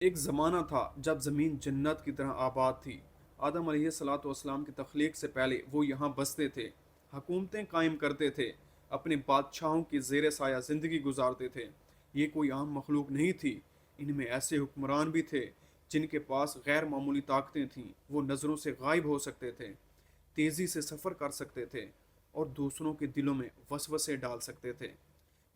ایک ज़माना था जब ज़मीन जन्नत की तरह आबाद थी। आदम अलैहिस्सलाम की तख्लीक से पहले वो यहाँ बसते थे, हुकूमतें कायम करते थे, अपने बादशाहों की ज़ेर साया ज़िंदगी गुजारते थे। ये कोई आम मखलूक नहीं थी। इनमें ऐसे हुक्मरान भी थे जिनके पास गैर मामूली ताकतें थीं। वो नज़रों से गायब हो सकते थे, तेज़ी से सफ़र कर सकते थे और दूसरों के दिलों में वसवसे डाल सकते थे।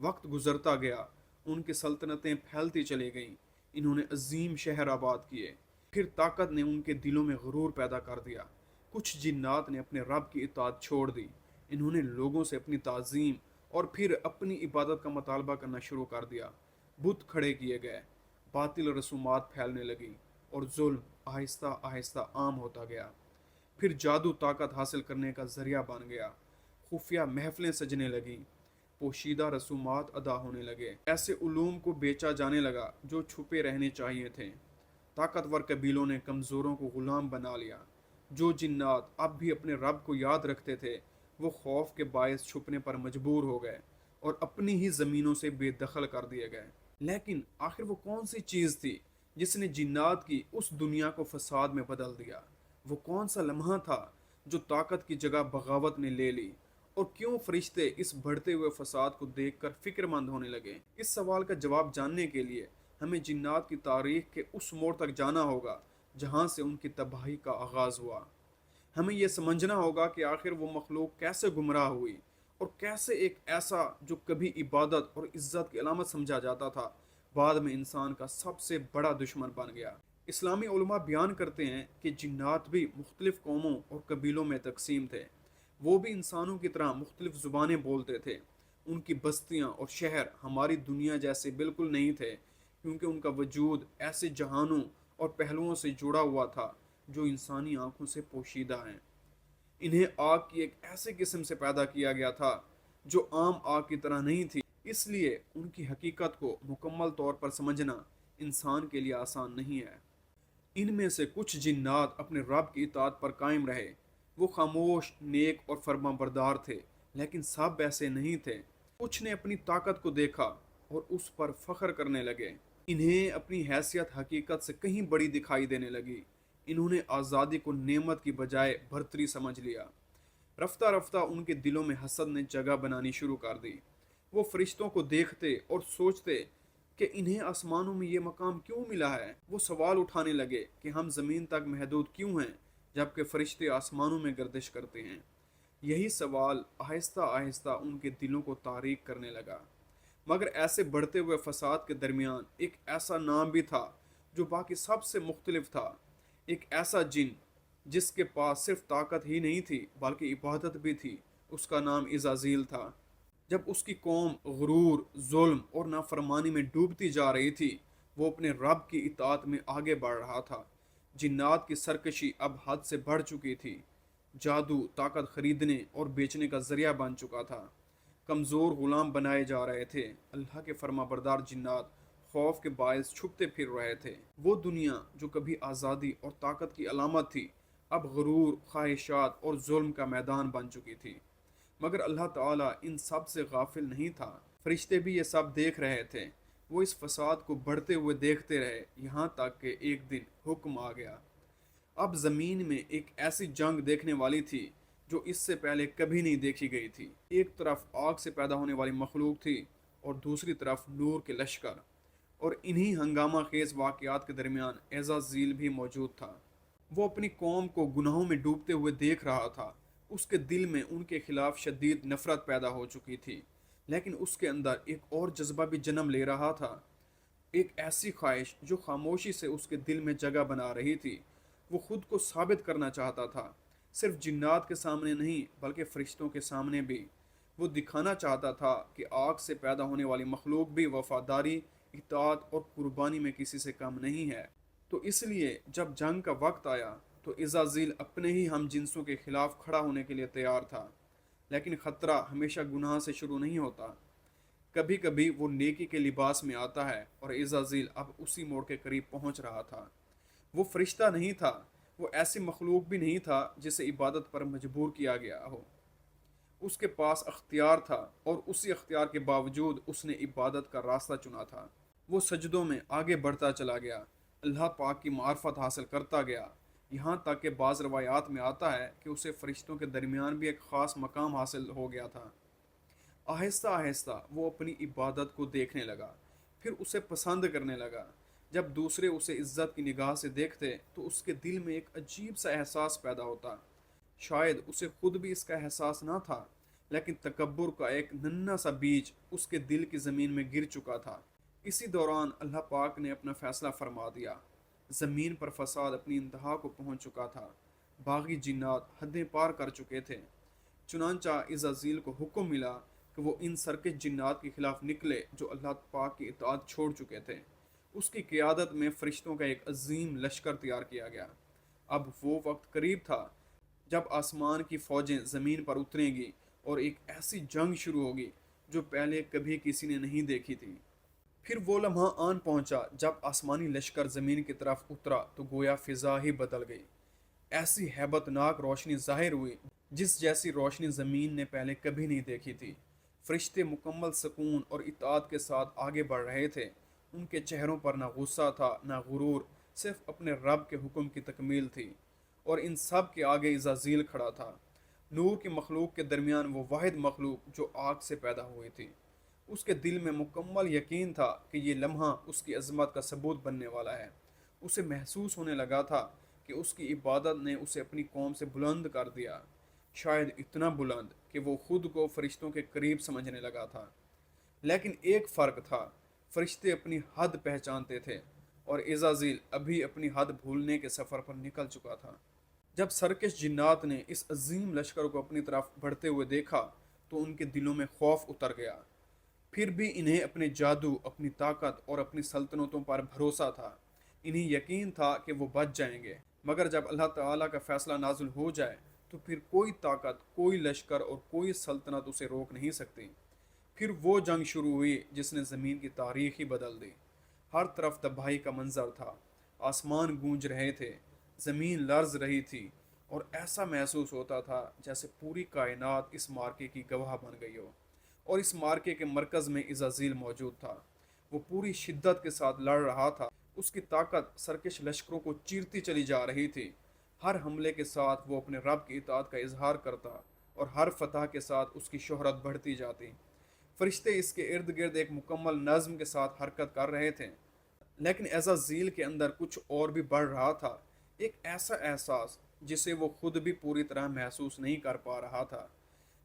वक्त गुजरता गया, उनकी सल्तनतें फैलती चली गईं। इन्होंने अजीम शहर आबाद किए। फिर ताकत ने उनके दिलों में गुरूर पैदा कर दिया। कुछ जिन्नात ने अपने रब की इताअत छोड़ दी। इन्होंने लोगों से अपनी ताज़ीम और फिर अपनी इबादत का मुतालबा करना शुरू कर दिया। बुत खड़े किए गए, बातिल रसूमात फैलने लगी और जुल्म आहिस्ता आहिस्ता आम होता गया। फिर जादू ताकत हासिल करने का जरिया बन गया। खुफिया महफिलें सजने लगीं, पोशीदा रसूमात अदा होने लगे। ऐसे उलूम को बेचा जाने लगा जो छुपे रहने चाहिए थे। ताकतवर कबीलों ने कमज़ोरों को ग़ुलाम बना लिया। जो जिन्नात अब भी अपने रब को याद रखते थे, वो खौफ के बायस छुपने पर मजबूर हो गए और अपनी ही ज़मीनों से बेदखल कर दिए गए। लेकिन आखिर वो कौन सी चीज़ थी जिसने जिन्नात की उस दुनिया को फसाद में बदल दिया? वो कौन सा लम्हा था जो ताकत की जगह बगावत ने ले ली? और क्यों फरिश्ते इस बढ़ते हुए फसाद को देखकर फिक्रमंद होने लगे? इस सवाल का जवाब जानने के लिए हमें जिन्नात की तारीख के उस मोड़ तक जाना होगा जहाँ से उनकी तबाही का आगाज़ हुआ। हमें यह समझना होगा कि आखिर वो मखलूक कैसे गुमराह हुई और कैसे एक ऐसा जो कभी इबादत और इज्जत की अलामत समझा जाता था, बाद में इंसान का सबसे बड़ा दुश्मन बन गया। इस्लामी उलमा बयान करते हैं कि जिन्नात भी मुख्तलिफ कौमों और कबीलों में तकसीम थे। वो भी इंसानों की तरह मुख्तलिफ ज़ुबानें बोलते थे। उनकी बस्तियाँ और शहर हमारी दुनिया जैसे बिल्कुल नहीं थे, क्योंकि उनका वजूद ऐसे जहानों और पहलुओं से जुड़ा हुआ था जो इंसानी आंखों से पोशीदा हैं। इन्हें आग की एक ऐसे किस्म से पैदा किया गया था जो आम आग की तरह नहीं थी। इसलिए उनकी हकीकत को मुकम्मल तौर पर समझना इंसान के लिए आसान नहीं है। इनमें से कुछ जिन्नात अपने रब की इताअत पर कायम रहे। वो खामोश, नेक और फर्माबरदार थे, लेकिन सब ऐसे नहीं थे। कुछ ने अपनी ताकत को देखा और उस पर फख्र करने लगे। इन्हें अपनी हैसियत हकीकत से कहीं बड़ी दिखाई देने लगी। इन्होंने आज़ादी को नेमत की बजाय बरतरी समझ लिया। रफ्ता रफ्ता उनके दिलों में हसद ने जगह बनानी शुरू कर दी। वो फरिश्तों को देखते और सोचते कि इन्हें आसमानों में ये मकाम क्यों मिला है। वो सवाल उठाने लगे कि हम ज़मीन तक महदूद क्यों हैं, जबकि फरिश्ते आसमानों में गर्दिश करते हैं। यही सवाल आहिस्ता आहिस्ता उनके दिलों को तारीक करने लगा। मगर ऐसे बढ़ते हुए फसाद के दरमियान एक ऐसा नाम भी था जो बाकी सबसे मुख्तलिफ था। एक ऐसा जिन जिसके पास सिर्फ ताकत ही नहीं थी बल्कि इबादत भी थी। उसका नाम इज़ाज़ील था। जब उसकी कौम गुरूर, जुल्म और नाफरमानी में डूबती जा रही थी, वो अपने रब की इताअत में आगे बढ़ रहा था। जिन्नात की सरकशी अब हद से बढ़ चुकी थी। जादू ताकत खरीदने और बेचने का जरिया बन चुका था। कमज़ोर गुलाम बनाए जा रहे थे। अल्लाह के फरमाबरदार जिन्नात खौफ के बायस छुपते फिर रहे थे। वो दुनिया जो कभी आज़ादी और ताकत की अलामत थी, अब गुरूर, ख्वाहिशात और जुल्म का मैदान बन चुकी थी। मगर अल्लाह ताला इन सब से गाफिल नहीं था। फरिश्ते भी ये सब देख रहे थे। वो इस फसाद को बढ़ते हुए देखते रहे, यहाँ तक कि एक दिन हुक्म आ गया। अब ज़मीन में एक ऐसी जंग देखने वाली थी जो इससे पहले कभी नहीं देखी गई थी। एक तरफ आग से पैदा होने वाली मखलूक थी और दूसरी तरफ नूर के लश्कर। और इन्हीं हंगामा खेज वाक़यात के दरमियान एज़ाज़ील भी मौजूद था। वो अपनी कौम को गुनाहों में डूबते हुए देख रहा था। उसके दिल में उनके खिलाफ शदीद नफरत पैदा हो चुकी थी, लेकिन उसके अंदर एक और जज्बा भी जन्म ले रहा था। एक ऐसी ख्वाहिश जो खामोशी से उसके दिल में जगह बना रही थी। वो खुद को साबित करना चाहता था, सिर्फ जिन्नात के सामने नहीं बल्कि फरिश्तों के सामने भी। वो दिखाना चाहता था कि आग से पैदा होने वाली मखलूक भी वफादारी, इताअत और कुर्बानी में किसी से कम नहीं है। तो इसलिए जब जंग का वक्त आया तो इज़ाज़ील अपने ही हम जिनसों के खिलाफ खड़ा होने के लिए तैयार था। लेकिन ख़तरा हमेशा गुनाह से शुरू नहीं होता। कभी कभी वो नेकी के लिबास में आता है और इज़ाज़ील अब उसी मोड़ के करीब पहुंच रहा था। वो फरिश्ता नहीं था, वो ऐसी मखलूक भी नहीं था जिसे इबादत पर मजबूर किया गया हो। उसके पास अख्तियार था और उसी अख्तियार के बावजूद उसने इबादत का रास्ता चुना था। वो सजदों में आगे बढ़ता चला गया, अल्लाह पाक की मार्फत हासिल करता गया, यहाँ तक कि बाज़ रवायात में आता है कि उसे फ़रिश्तों के दरमियान भी एक ख़ास मकाम हासिल हो गया था। आहिस्ता आहिस्ता वो अपनी इबादत को देखने लगा, फिर उसे पसंद करने लगा। जब दूसरे उसे इज्जत की निगाह से देखते तो उसके दिल में एक अजीब सा एहसास पैदा होता। शायद उसे खुद भी इसका एहसास ना था, लेकिन तकब्बुर का एक नन्हा सा बीज उसके दिल की ज़मीन में गिर चुका था। इसी दौरान अल्लाह पाक ने अपना फ़ैसला फरमा दिया। ज़मीन पर फसाद अपनी इंतहा को पहुंच चुका था। बागी जिन्नात हदें पार कर चुके थे। चुनांचा इज़ाज़ील को हुक्म मिला कि वो इन सरकश जिन्नात के खिलाफ निकले जो अल्लाह पाक की इताअत छोड़ चुके थे। उसकी क़ियादत में फ़रिश्तों का एक अजीम लश्कर तैयार किया गया। अब वो वक्त करीब था जब आसमान की फ़ौजें ज़मीन पर उतरेंगी और एक ऐसी जंग शुरू होगी जो पहले कभी किसी ने नहीं देखी थी। फिर वो लम्हा आन पहुंचा जब आसमानी लश्कर ज़मीन की तरफ उतरा तो गोया फ़िज़ा ही बदल गई। ऐसी हैबतनाक रोशनी ज़ाहिर हुई जिस जैसी रोशनी ज़मीन ने पहले कभी नहीं देखी थी। फरिश्ते मुकम्मल सुकून और इताअत के साथ आगे बढ़ रहे थे। उनके चेहरों पर ना गुस्सा था ना गुरूर, सिर्फ अपने रब के हुक्म की तकमील थी। और इन सब के आगे इज़ाज़ील खड़ा था, नूर की मखलूक के दरमियान वो वाहिद मखलूक जो आग से पैदा हुई थी। उसके दिल में मुकम्मल यकीन था कि ये लम्हा उसकी अज़मत का सबूत बनने वाला है। उसे महसूस होने लगा था कि उसकी इबादत ने उसे अपनी कौम से बुलंद कर दिया, शायद इतना बुलंद कि वो खुद को फ़रिश्तों के करीब समझने लगा था। लेकिन एक फ़र्क था, फ़रिश्ते अपनी हद पहचानते थे और इज़ाज़ील अभी अपनी हद भूलने के सफ़र पर निकल चुका था। जब सरकश जिन्नात ने इस अजीम लश्कर को अपनी तरफ बढ़ते हुए देखा तो उनके दिलों में खौफ उतर गया। फिर भी इन्हें अपने जादू, अपनी ताकत और अपनी सल्तनतों पर भरोसा था। इन्हें यकीन था कि वो बच जाएंगे, मगर जब अल्लाह ताला का फ़ैसला नाजुल हो जाए तो फिर कोई ताकत, कोई लश्कर और कोई सल्तनत उसे रोक नहीं सकती। फिर वो जंग शुरू हुई जिसने ज़मीन की तारीख ही बदल दी। हर तरफ तबाही का मंजर था, आसमान गूंज रहे थे, ज़मीन लर्ज रही थी और ऐसा महसूस होता था जैसे पूरी कायनात इस मार्के की गवाह बन गई हो। और इस मार्के के मरकज़ में इज़ाज़ील मौजूद था। वो पूरी शिद्दत के साथ लड़ रहा था। उसकी ताकत सरकश लश्करों को चीरती चली जा रही थी। हर हमले के साथ वो अपने रब की इताअत का इजहार करता और हर फतह के साथ उसकी शोहरत बढ़ती जाती। फरिश्ते इसके इर्द गिर्द एक मुकम्मल नज़्म के साथ हरकत कर रहे थे, लेकिन एज़ाज़ील के अंदर कुछ और भी बढ़ रहा था। एक ऐसा एहसास जिसे वो खुद भी पूरी तरह महसूस नहीं कर पा रहा था।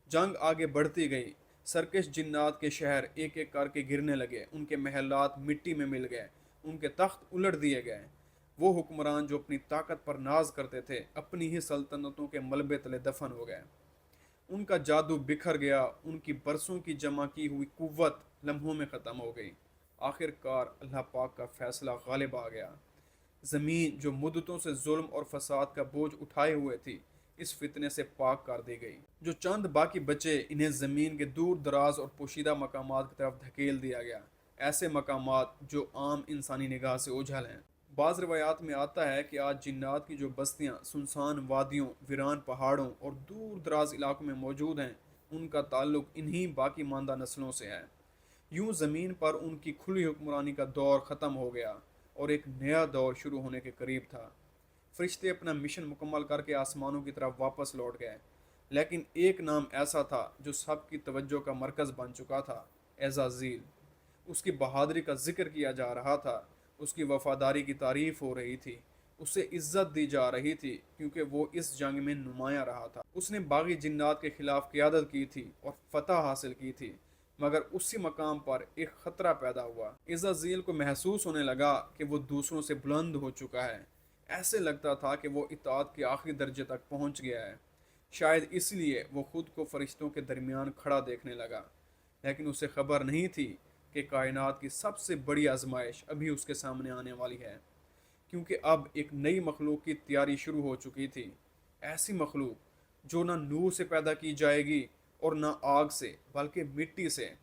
जंग आगे बढ़ती गई। सरकश जिन्नात के शहर एक एक करके गिरने लगे, उनके महलात मिट्टी में मिल गए, उनके तख्त उलट दिए गए। वो हुक्मरान जो अपनी ताकत पर नाज करते थे अपनी ही सल्तनतों के मलबे तले दफन हो गए। उनका जादू बिखर गया, उनकी बरसों की जमा की हुई कुव्वत लम्हों में ख़त्म हो गई। आखिरकार अल्लाह पाक का फ़ैसला गालिब आ गया। ज़मीन जो मुद्दतों से जुल्म और फसाद का बोझ उठाए हुए थी, इस फितने से पाक कर दी गई। जो चंद बाकी बचे, इन्हें ज़मीन के दूर दराज और पोशीदा मकामात की तरफ धकेल दिया गया, ऐसे मकामात जो आम इंसानी निगाह से ओझल हैं। बाज़ रवायात में आता है कि आज जिन्नात की जो बस्तियाँ सुनसान वादियों, वीरान पहाड़ों और दूर दराज इलाकों में मौजूद हैं, उनका ताल्लुक इन्हीं बाकी मानदा नस्लों से है। यूं ज़मीन पर उनकी खुली हुक्मरानी का दौर ख़त्म हो गया और एक नया दौर शुरू होने के करीब था। फरिश्ते अपना मिशन मुकम्मल करके आसमानों की तरफ वापस लौट गए, लेकिन एक नाम ऐसा था जो सबकी तवज्जो का मरकज़ बन चुका था, एज़ाज़ील। उसकी बहादुरी का जिक्र किया जा रहा था, उसकी वफादारी की तारीफ़ हो रही थी, उसे इज्जत दी जा रही थी क्योंकि वो इस जंग में नुमाया रहा था। उसने बागी जिन्नात के खिलाफ क़ियादत की थी और फतह हासिल की थी, मगर उसी मकाम पर एक ख़तरा पैदा हुआ। इज़ाज़ील को महसूस होने लगा कि वो दूसरों से बुलंद हो चुका है। ऐसे लगता था कि वो इताअत के आखिरी दर्जे तक पहुंच गया है। शायद इसलिए वो खुद को फरिश्तों के दरमियान खड़ा देखने लगा, लेकिन उसे खबर नहीं थी कि कायनात की सबसे बड़ी आजमाइश अभी उसके सामने आने वाली है, क्योंकि अब एक नई मखलूक की तैयारी शुरू हो चुकी थी। ऐसी मखलूक जो ना नूर से पैदा की जाएगी और ना आग से, बल्कि मिट्टी से।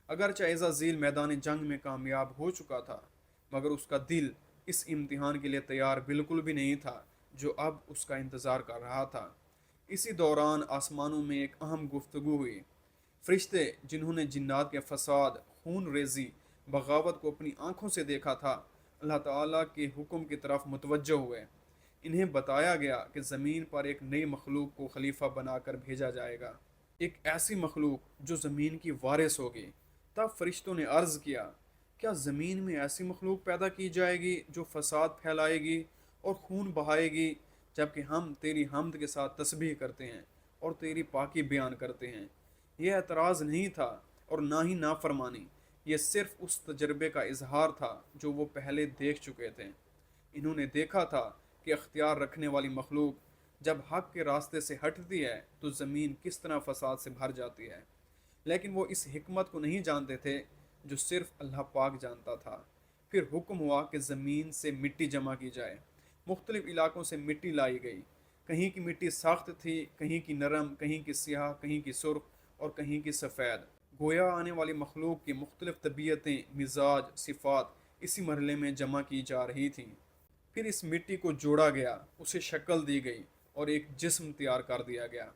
अगरचे इज़ाज़ील मैदान जंग में कामयाब हो चुका था, मगर उसका दिल इस इम्तिहान के लिए तैयार बिल्कुल भी नहीं था जो अब उसका इंतज़ार कर रहा था। इसी दौरान आसमानों में एक अहम गुफ्तगू हुई। फरिश्ते जिन्होंने जिन्नात के फसाद, खून रेजी, बगावत को अपनी आंखों से देखा था, अल्लाह ताला के हुक्म की तरफ मुतवज्जो हुए। इन्हें बताया गया कि ज़मीन पर एक नई मखलूक को खलीफा बनाकर भेजा जाएगा, एक ऐसी मखलूक जो ज़मीन की वारिस होगी। तब फरिश्तों ने अर्ज़ किया, क्या ज़मीन में ऐसी मखलूक पैदा की जाएगी जो फसाद फैलाएगी और खून बहाएगी, जबकि हम तेरी हम्द के साथ तस्बीह करते हैं और तेरी पाकी बयान करते हैं। यह एतराज़ नहीं था और ना ही नाफरमानी, ये सिर्फ उस तजर्बे का इजहार था जो वो पहले देख चुके थे। इन्होंने देखा था कि अख्तियार रखने वाली मखलूक जब हक के रास्ते से हटती है तो ज़मीन किस तरह फसाद से भर जाती है, लेकिन वो इस हिकमत को नहीं जानते थे जो सिर्फ अल्लाह पाक जानता था। फिर हुक्म हुआ कि ज़मीन से मिट्टी जमा की जाए। मुख्तलिफ़ इलाकों से मिट्टी लाई गई। कहीं की मिट्टी सख्त थी, कहीं की नरम, कहीं की स्याह, कहीं की सुर्ख और कहीं की सफ़ेद। गोया आने वाली मखलूक की मुख्तलिफ़ तबीयतें, मिजाज, सिफ़ात इसी मरहले में जमा की जा रही थीं। फिर इस मिट्टी को जोड़ा गया, उसे शक्ल दी गई और एक जिस्म तैयार कर दिया गया।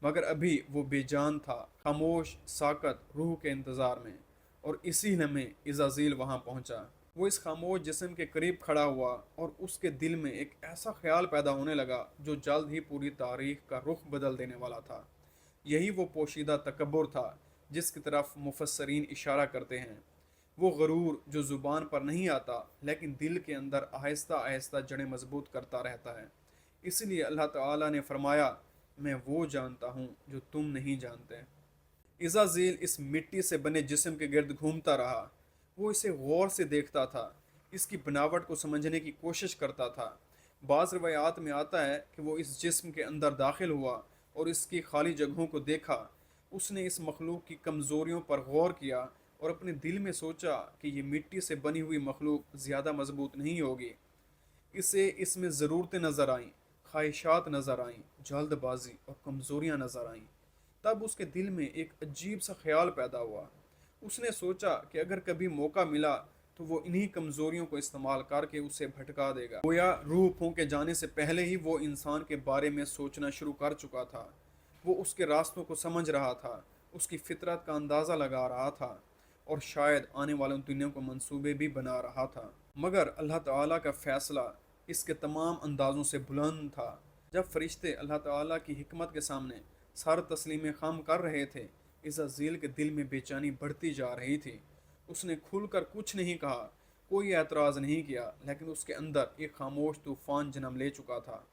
मगर अभी वो बेजान था, खामोश, साकत, रूह के इंतज़ार में। और इसी लम्हे इज़ाज़ील वहाँ पहुँचा। वो इस खामोश जिस्म के करीब खड़ा हुआ और उसके दिल में एक ऐसा ख्याल पैदा होने लगा जो जल्द ही पूरी तारीख का रुख बदल देने वाला था। यही वो पोशीदा तकब्बुर था जिसकी तरफ मुफस्सरीन इशारा करते हैं। वो गरूर जो ज़ुबान पर नहीं आता लेकिन दिल के अंदर आहिस्ता आहिस्ता जड़ें मजबूत करता रहता है। इसलिए अल्लाह ताला ने फरमाया, मैं वो जानता हूँ जो तुम नहीं जानते। इज़ाज़ील इस मिट्टी से बने जिस्म के गिर्द घूमता रहा। वो इसे गौर से देखता था, इसकी बनावट को समझने की कोशिश करता था। बाज़ रवायात में आता है कि वो इस जिस्म के अंदर दाखिल हुआ और इसकी खाली जगहों को देखा। उसने इस मखलूक की कमज़ोरियों पर गौर किया और अपने दिल में सोचा कि ये मिट्टी से बनी हुई मखलूक ज़्यादा मजबूत नहीं होगी। इसे इसमें ज़रूरतें नज़र आईं, ख्वाहिशात नज़र आईं, जल्दबाजी और कमज़ोरियाँ नज़र आईं। तब उसके दिल में एक अजीब सा ख्याल पैदा हुआ। उसने सोचा कि अगर कभी मौका मिला तो वो इन्हीं कमज़ोरियों को इस्तेमाल करके उसे भटका देगा। गोया रूह फूंके जाने से पहले ही वो इंसान के बारे में सोचना शुरू कर चुका था। वो उसके रास्तों को समझ रहा था, उसकी फितरत का अंदाज़ा लगा रहा था और शायद आने वाले दिनों को मंसूबे भी बना रहा था। मगर अल्लाह ताला का फ़ैसला इसके तमाम अंदाज़ों से बुलंद था। जब फरिश्ते अल्लाह ताला की हिकमत के सामने सर तस्लीम खम कर रहे थे, इज़ाज़ील के दिल में बेचैनी बढ़ती जा रही थी। उसने खुलकर कुछ नहीं कहा, कोई एतराज़ नहीं किया, लेकिन उसके अंदर एक खामोश तूफ़ान जन्म ले चुका था।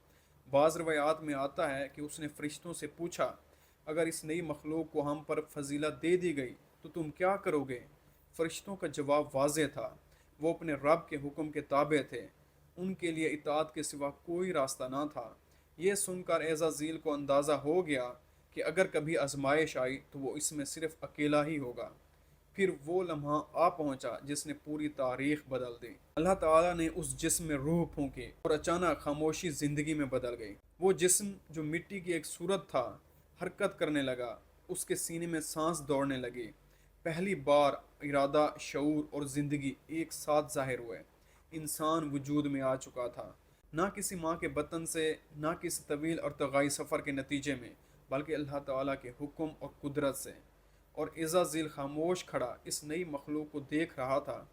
बाज़ रवायात में आता है कि उसने फरिश्तों से पूछा, अगर इस नई मखलूक को हम पर फजीलत दे दी गई तो तुम क्या करोगे? फरिश्तों का जवाब वाज़ेह था, वो अपने रब के हुक्म के ताबे थे, उनके लिए इताअत के सिवा कोई रास्ता ना था। ये सुनकर इज़ाज़ील को अंदाज़ा हो गया कि अगर कभी आजमाइश आई तो वो इसमें सिर्फ अकेला ही होगा। फिर वो लम्हा आ पहुंचा जिसने पूरी तारीख बदल दी। अल्लाह ताला ने उस जिस्म में रूह फूंकी और अचानक खामोशी ज़िंदगी में बदल गई। वो जिस्म जो मिट्टी की एक सूरत था हरकत करने लगा, उसके सीने में सांस दौड़ने लगी। पहली बार इरादा, शऊर और ज़िंदगी एक साथ ज़ाहिर हुए। इंसान वजूद में आ चुका था, ना किसी माँ के बतन से, ना किसी तवील और तगाई सफ़र के नतीजे में, बल्कि अल्लाह ताला के हुक्म और कुदरत से। और इज़ाज़ील खामोश खड़ा इस नई मखलूक को देख रहा था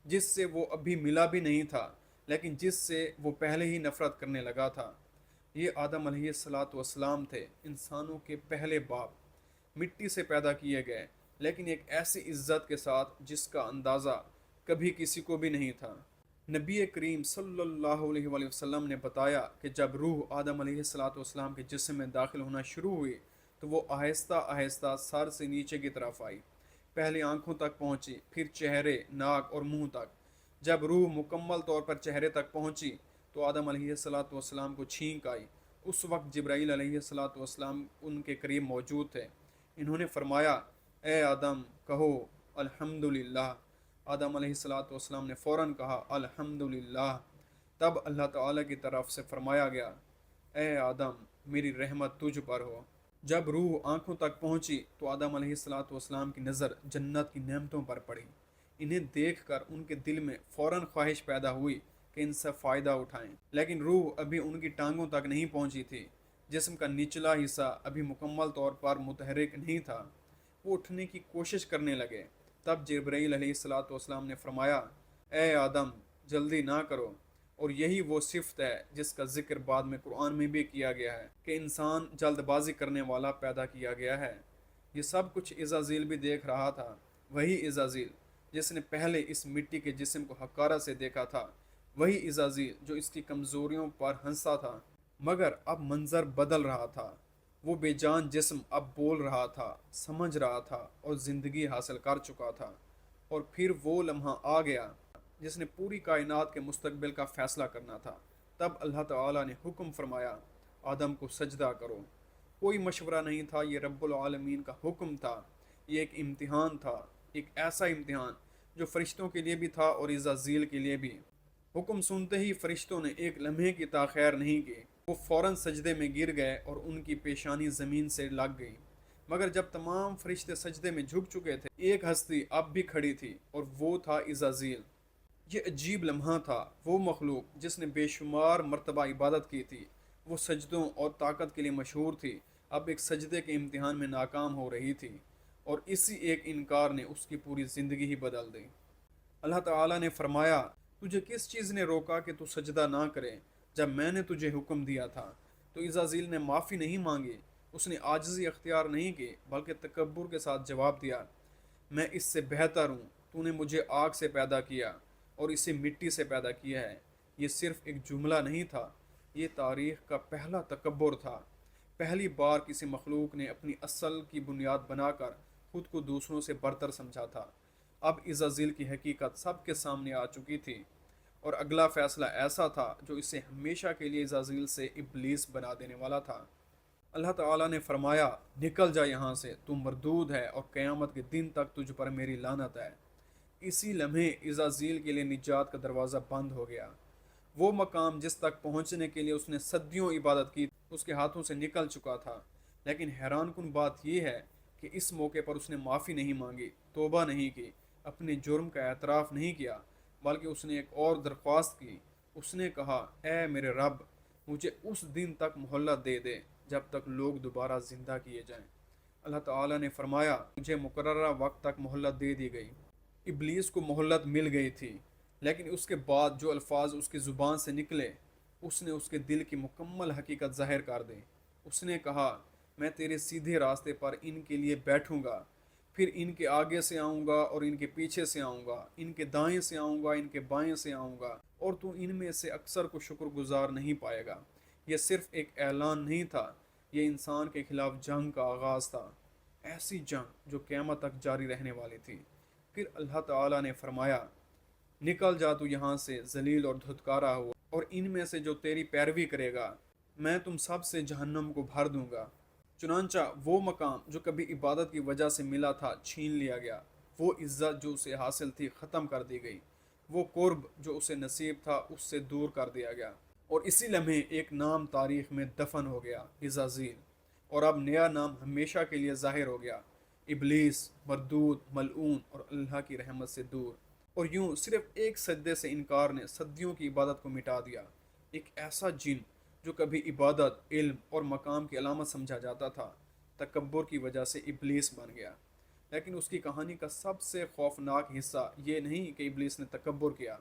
जिससे वो अभी मिला भी नहीं था, लेकिन जिससे वो पहले ही नफ़रत करने लगा था। ये आदम अलैहिस्सलाम थे, इंसानों के पहले बाप, मिट्टी से पैदा किए गए, लेकिन एक ऐसी इज्जत के साथ जिसका अंदाज़ा कभी किसी को भी नहीं था। नबी करीम सल्लल्लाहु अलैहि वसल्लम ने बताया कि जब रूह आदम अलैहिस्सलाम के जिस्म में दाखिल होना शुरू हुई तो वो आहिस्ता आहिस्ता सर से नीचे की तरफ आई, पहले आंखों तक पहुंची, फिर चेहरे, नाक और मुंह तक। जब रूह मुकम्मल तौर पर चेहरे तक पहुंची तो आदम अलैहिस्सलाम को छींक आई। उस वक्त जिब्राईल अलैहिस्सलाम उनके करीब मौजूद थे। इन्होंने फरमाया, ए आदम, कहो अल्हम्दुलिल्लाह। आदम अलैहिस्सलाम ने फ़ौरन कहा, अल्हम्दुलिल्लाह। तब अल्लाह ताला की तरफ से फरमाया गया, ए आदम, मेरी रहमत तुझ पर हो। जब रूह आंखों तक पहुंची तो आदम अलैहिस्सलाम की नज़र जन्नत की नेमतों पर पड़ी। इन्हें देखकर उनके दिल में फ़ौरन ख्वाहिश पैदा हुई कि इनसे फ़ायदा उठाएं, लेकिन रूह अभी उनकी टांगों तक नहीं पहुंची थी। जिस्म का निचला हिस्सा अभी मुकम्मल तौर पर मुतहरिक नहीं था। वो उठने की कोशिश करने लगे। तब जिब्राईल अलैहिस्सलाम ने फरमाया, ए आदम, जल्दी ना करो। और यही वो सिफत है जिसका जिक्र बाद में कुरान में भी किया गया है कि इंसान जल्दबाजी करने वाला पैदा किया गया है। ये सब कुछ इज़ाज़ील भी देख रहा था, वही इज़ाज़ील जिसने पहले इस मिट्टी के जिस्म को हकारा से देखा था, वही इज़ाज़ील जो इसकी कमज़ोरियों पर हंसता था। मगर अब मंज़र बदल रहा था। वो बेजान जिस्म अब बोल रहा था, समझ रहा था और ज़िंदगी हासिल कर चुका था। और फिर वो लम्हा आ गया जिसने पूरी कायनात के मुस्तकबिल का फ़ैसला करना था। तब अल्लाह ताला ने हुक्म फरमाया, आदम को सजदा करो। कोई मशवरा नहीं था, ये रब्बुल आलमीन का हुक्म था। ये एक इम्तिहान था, एक ऐसा इम्तिहान जो फ़रिश्तों के लिए भी था और इज़ाज़ील के लिए भी। हुक्म सुनते ही फ़रिश्तों ने एक लम्हे की ताख़ैर नहीं की, वो फ़ौरन सजदे में गिर गए और उनकी पेशानी ज़मीन से लग गई। मगर जब तमाम फरिश्ते सजदे में झुक चुके थे, एक हस्ती अब भी खड़ी थी और वो था इज़ाज़ील। ये अजीब लम्हा था। वो मखलूक जिसने बेशुमार मरतबा इबादत की थी, वो सजदों और ताकत के लिए मशहूर थी, अब एक सजदे के इम्तिहान में नाकाम हो रही थी। और इसी एक इनकार ने उसकी पूरी ज़िंदगी ही बदल दी। अल्लाह ताला ने फरमाया, तुझे किस चीज़ ने रोका कि तू सजदा ना करे जब मैंने तुझे हुक्म दिया था। तो इज़ाज़ील ने माफ़ी नहीं मांगी, उसने आजिज़ी अख्तियार नहीं की, बल्कि तकब्बुर के साथ जवाब दिया, मैं इससे बेहतर हूँ। तूने मुझे आग से पैदा किया और इसे मिट्टी से पैदा किया है। ये सिर्फ एक जुमला नहीं था, ये तारीख़ का पहला तकब्बुर था। पहली बार किसी मखलूक ने अपनी असल की बुनियाद बनाकर खुद को दूसरों से बरतर समझा था। अब इज़ाज़ील की हकीकत सबके सामने आ चुकी थी और अगला फ़ैसला ऐसा था जो इसे हमेशा के लिए इज़ाज़ील से इब्लीस बना देने वाला था। अल्लाह ताला ने फरमाया, निकल जा यहाँ से, तू मरदूद है और क़यामत के दिन तक तुझ पर मेरी लानत है। इसी लम्हे इज़ाज़ील के लिए निजात का दरवाज़ा बंद हो गया। वो मकाम जिस तक पहुँचने के लिए उसने सदियों इबादत की, उसके हाथों से निकल चुका था। लेकिन हैरानकुन बात यह है कि इस मौके पर उसने माफ़ी नहीं मांगी, तौबा नहीं की, अपने जुर्म का एतराफ़ नहीं किया, बल्कि उसने एक और दरख्वास्त की। उसने कहा, ए मेरे रब, मुझे उस दिन तक मोहल्लत दे दे जब तक लोग दोबारा ज़िंदा किए जाएं। अल्लाह ताला ने फरमाया, मुझे मुकर्ररा वक्त तक मोहल्लत दे दी गई। इब्लीस को मोहल्लत मिल गई थी, लेकिन उसके बाद जो अल्फाज उसकी ज़ुबान से निकले, उसने उसके दिल की मुकम्मल हकीकत ज़ाहिर कर दी। उसने कहा, मैं तेरे सीधे रास्ते पर इनके लिए बैठूंगा, फिर इनके आगे से आऊँगा और इनके पीछे से आऊँगा, इनके दाएं से आऊँगा, इनके बाएं से आऊँगा, और तू इनमें से अक्सर को शुक्रगुजार नहीं पाएगा। यह सिर्फ एक ऐलान नहीं था, यह इंसान के खिलाफ जंग का आगाज़ था, ऐसी जंग जो क़यामत तक जारी रहने वाली थी। फिर अल्लाह ताला ने फरमाया, निकल जा तू यहाँ से जलील और धुतकारा हुआ, और इनमें से जो तेरी पैरवी करेगा मैं तुम सब से जहन्नम को भर दूंगा। चुनांचा वो मकाम जो कभी इबादत की वजह से मिला था छीन लिया गया, वो इज़्ज़त जो उसे हासिल थी ख़त्म कर दी गई, वो कुर्ब जो उसे नसीब था उससे दूर कर दिया गया। और इसी लम्हे एक नाम तारीख़ में दफन हो गया, इज़ाज़ील। और अब नया नाम हमेशा के लिए ज़ाहिर हो गया, इब्लीस, मरदूद, मलऊन और अल्लाह की रहमत से दूर। और यूं सिर्फ एक सजदे से इनकार ने सदियों की इबादत को मिटा दिया। एक ऐसा जिन जो कभी इबादत, इल्म और मकाम की अलामत समझा जाता था, तकब्बुर की वजह से इब्लीस बन गया। लेकिन उसकी कहानी का सबसे खौफनाक हिस्सा ये नहीं कि इब्लीस ने तकब्बुर किया,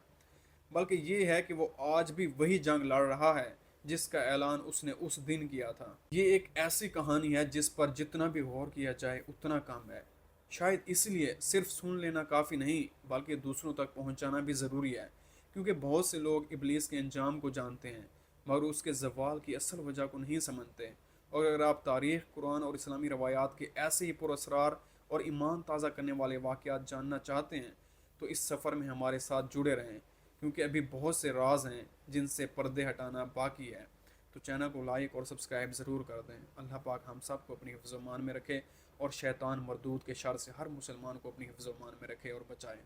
बल्कि ये है कि वो आज भी वही जंग लड़ रहा है जिसका ऐलान उसने उस दिन किया था। ये एक ऐसी कहानी है जिस पर जितना भी गौर किया जाए उतना कम है। शायद इसलिए सिर्फ सुन लेना काफ़ी नहीं, बल्कि दूसरों तक पहुंचाना भी ज़रूरी है, क्योंकि बहुत से लोग इब्लीस के अंजाम को जानते हैं मगर उसके ज़वाल की असल वजह को नहीं समझते। और अगर आप तारीख़, कुरान और इस्लामी रवायात के ऐसे ही पुरअसरार और ईमान ताज़ा करने वाले वाक़यात जानना चाहते हैं तो इस सफ़र में हमारे साथ जुड़े रहें, क्योंकि अभी बहुत से राज हैं जिनसे पर्दे हटाना बाकी है। तो चैनल को लाइक और सब्सक्राइब ज़रूर कर दें। अल्लाह पाक हम सब को अपनी हिफ्ज़-ओ-मान में रखे और शैतान मरदूद के शर से हर मुसलमान को अपनी हिफ्ज़-ओ-मान में रखे और बचाए।